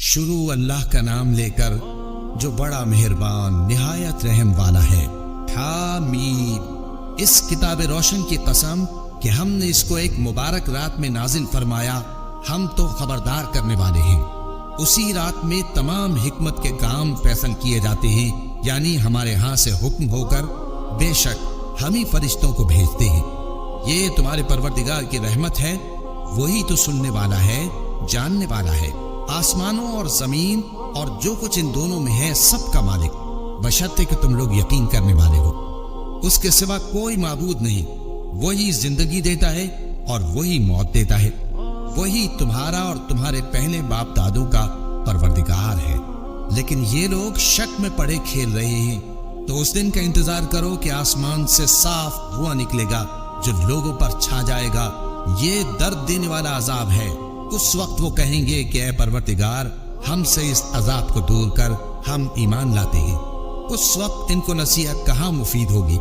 شروع اللہ کا نام لے کر جو بڑا مہربان نہایت رحم والا ہے۔ حامیم، اس کتاب روشن کی قسم کہ ہم نے اس کو ایک مبارک رات میں نازل فرمایا، ہم تو خبردار کرنے والے ہیں۔ اسی رات میں تمام حکمت کے کام فیصل کیے جاتے ہیں، یعنی ہمارے ہاں سے حکم ہو کر بے شک ہم ہی فرشتوں کو بھیجتے ہیں۔ یہ تمہارے پروردگار کی رحمت ہے، وہی تو سننے والا ہے، جاننے والا ہے۔ آسمانوں اور زمین اور جو کچھ ان دونوں میں ہے سب کا مالک، بشرطے کہ تم لوگ یقین کرنے والے ہو۔ اس کے سوا کوئی معبود نہیں، وہی زندگی دیتا ہے اور وہی موت دیتا ہے، وہی تمہارا اور تمہارے پہلے باپ دادوں کا پروردگار ہے۔ لیکن یہ لوگ شک میں پڑے کھیل رہے ہیں۔ تو اس دن کا انتظار کرو کہ آسمان سے صاف دھواں نکلے گا جو لوگوں پر چھا جائے گا، یہ درد دینے والا عذاب ہے۔ اس وقت وہ کہیں گے کہ اے پروردگار، ہم سے اس عذاب کو دور کر، ہم ایمان لاتے ہیں۔ اس وقت ان کو نصیحت کہاں مفید ہوگی،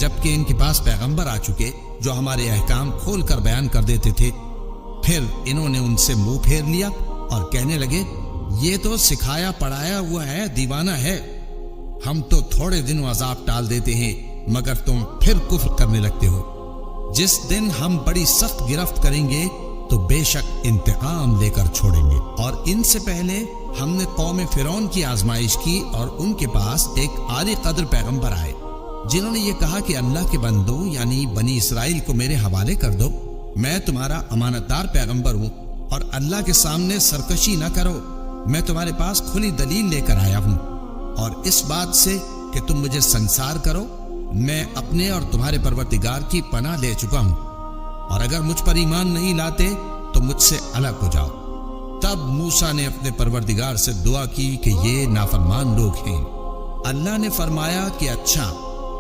جبکہ ان کے پاس پیغمبر آ چکے جو ہمارے احکام کھول کر بیان کر دیتے تھے۔ پھر انہوں نے ان سے منہ پھیر لیا اور کہنے لگے، یہ تو سکھایا پڑھایا ہوا ہے، دیوانہ ہے۔ ہم تو تھوڑے دنوں عذاب ٹال دیتے ہیں، مگر تم پھر کفر کرنے لگتے ہو۔ جس دن ہم بڑی سخت گرفت کریں گے تو بے شک انتقام لے کر چھوڑیں گے۔ اور ان سے پہلے ہم نے قوم فرعون کی آزمائش کی، اور ان کے پاس ایک عالی قدر پیغمبر آئے جنہوں نے یہ کہا کہ اللہ کے بندوں یعنی بنی اسرائیل کو میرے حوالے کر دو، میں تمہارا امانت دار پیغمبر ہوں، اور اللہ کے سامنے سرکشی نہ کرو، میں تمہارے پاس کھلی دلیل لے کر آیا ہوں۔ اور اس بات سے کہ تم مجھے سنسار کرو، میں اپنے اور تمہارے پروردگار کی پناہ لے چکا ہوں، اور اگر مجھ پر ایمان نہیں لاتے تو مجھ سے الگ ہو جاؤ۔ تب موسیٰ نے اپنے پروردگار سے دعا کی کہ یہ نافرمان لوگ ہیں۔ اللہ نے فرمایا کہ اچھا،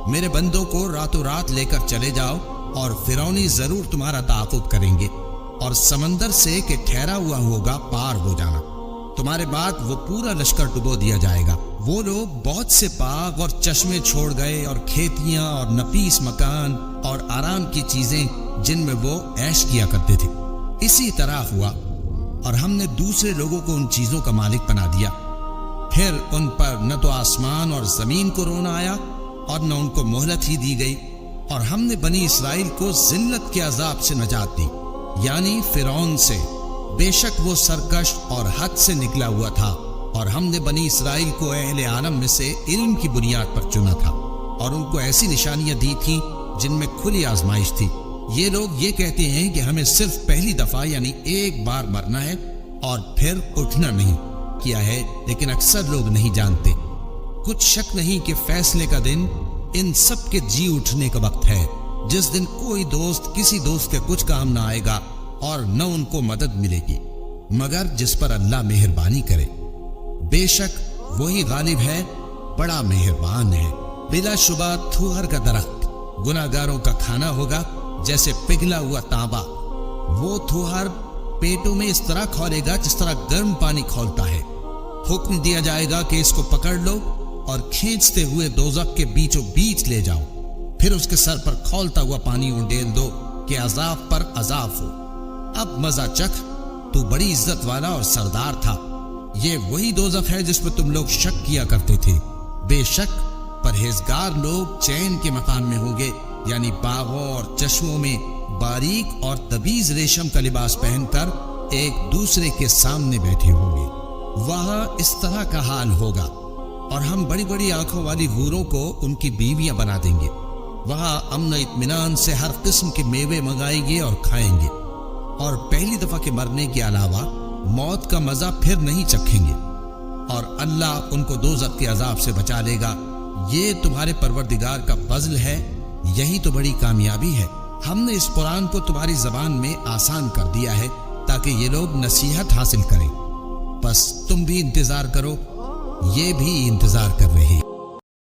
میرے بندوں کو راتوں رات لے کر چلے جاؤ، اور فرعونی ضرور تمہارا تعاقب کریں گے، اور سمندر سے کہ ٹھہرا ہوا ہوگا پار ہو جانا، تمہارے بعد وہ پورا لشکر ڈبو دیا جائے گا۔ وہ لوگ بہت سے باغ اور چشمے چھوڑ گئے، اور کھیتیاں اور نفیس مکان اور آرام کی چیزیں جن میں وہ عیش کیا کرتے تھے۔ اسی طرح ہوا، اور ہم نے دوسرے لوگوں کو ان چیزوں کا مالک بنا دیا۔ پھر ان پر نہ تو آسمان اور زمین کو رونا آیا، اور نہ ان کو مہلت ہی دی گئی۔ اور ہم نے بنی اسرائیل کو ذلت کے عذاب سے نجات دی، یعنی فرعون سے، بے شک وہ سرکش اور حد سے نکلا ہوا تھا۔ اور ہم نے بنی اسرائیل کو اہل عالم میں سے علم کی بنیاد پر چنا تھا، اور ان کو ایسی نشانیاں دی تھیں جن میں کھلی آزمائش تھی۔ یہ لوگ یہ کہتے ہیں کہ ہمیں صرف پہلی دفعہ یعنی ایک بار مرنا ہے اور پھر اٹھنا نہیں کیا ہے، لیکن اکثر لوگ نہیں جانتے۔ کچھ شک نہیں کہ فیصلے کا دن ان سب کے جی اٹھنے کا وقت ہے، جس دن کوئی دوست کسی دوست کے کچھ کام نہ آئے گا، اور نہ ان کو مدد ملے گی مگر جس پر اللہ مہربانی کرے۔ بے شک وہی غالب ہے، بڑا مہربان ہے۔ بلا شبہ تھوہر کا درخت گناہگاروں کا کھانا ہوگا، جیسے پگھلا ہوا تانبا۔ وہ تھوہر پیٹوں میں اس طرح کھولے گا جس طرح گرم پانی کھولتا ہے۔ حکم دیا جائے گا کہ اس کو پکڑ لو اور کھینچتے ہوئے دوزخ کے بیچوں بیچ لے جاؤ، پھر اس کے سر پر کھولتا ہوا پانی انڈیل دو کہ عذاب پر عذاب ہو۔ اب مزہ چکھ، تو بڑی عزت والا اور سردار تھا۔ یہ وہی دوزخ ہے جس پر تم لوگ شک کیا کرتے تھے۔ بے شک پرہیزگار لوگ چین کے مکان میں ہوں گے، یعنی باغوں اور چشموں میں باریک اور تبیز ریشم کا لباس پہن کر ایک دوسرے کے سامنے بیٹھے ہوں گے۔ وہاں اس طرح کا حال ہوگا، اور ہم بڑی بڑی آنکھوں والی حوروں کو ان کی بیویاں بنا دیں گے۔ وہاں امن و اطمینان سے ہر قسم کے میوے منگائیں گے اور کھائیں گے، اور پہلی دفعہ کے مرنے کے علاوہ موت کا مزہ پھر نہیں چکھیں گے، اور اللہ ان کو دوزخ کے عذاب سے بچا لے گا۔ یہ تمہارے پروردگار کا فضل ہے، یہی تو بڑی کامیابی ہے۔ ہم نے اس قرآن کو تمہاری زبان میں آسان کر دیا ہے تاکہ یہ لوگ نصیحت حاصل کریں۔ بس تم بھی انتظار کرو، یہ بھی انتظار کر رہے ہیں۔